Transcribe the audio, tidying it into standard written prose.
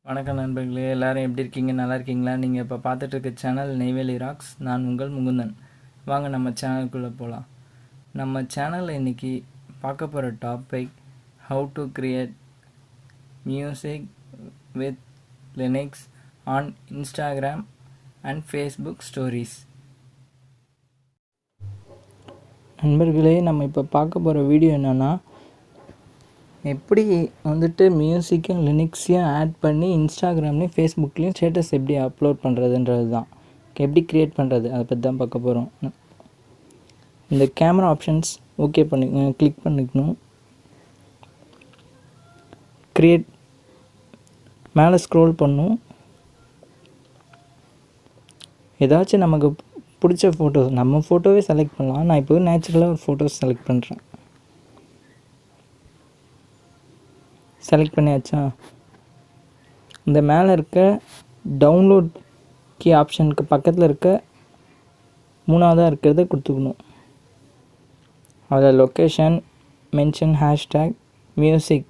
வணக்கம் நண்பர்களே, எல்லாரும் எப்படி இருக்கீங்க? நல்லா இருக்கீங்களா? நீங்கள் இப்போ பார்த்துட்டு இருக்க சேனல் நெய்வேலி ராக்ஸ். நான் உங்கள் முகுந்தன். வாங்க நம்ம சேனலுக்குள்ளே போகலாம். நம்ம சேனலில் இன்றைக்கி பார்க்க போகிற topic how to create music with Linux on Instagram and Facebook stories. நண்பர்களே, நம்ம இப்போ பார்க்க போகிற வீடியோ என்னென்னா, எப்படி மியூசிக்கும் லினக்ஸையும் ஆட் பண்ணி இன்ஸ்டாகிராம்லேயும் ஃபேஸ்புக்லேயும் ஸ்டேட்டஸ் எப்படி அப்லோட் பண்ணுறதுன்றது தான். எப்படி க்ரியேட் பண்ணுறது அதை பற்றி தான் பார்க்க போகிறோம். இந்த கேமரா ஆப்ஷன்ஸ் ஓகே கிளிக் பண்ணிக்கணும். க்ரியேட் மேலே ஸ்க்ரோல் பண்ணணும். ஏதாச்சும் நமக்கு பிடிச்ச ஃபோட்டோஸ், நம்ம ஃபோட்டோவே செலக்ட் பண்ணலாம். நான் இப்போ நேச்சுரலாக ஒரு ஃபோட்டோஸ் செலக்ட் பண்ணுறேன். செலக்ட் பண்ணியாச்சா? இந்த மேலே இருக்க டவுன்லோட் கீ ஆப்ஷனுக்கு பக்கத்தில் இருக்க மூணாவதாக இருக்கிறத கொடுத்துக்கணும். அதில் லொக்கேஷன், மென்ஷன் ஹேஷ்டேக், மியூசிக்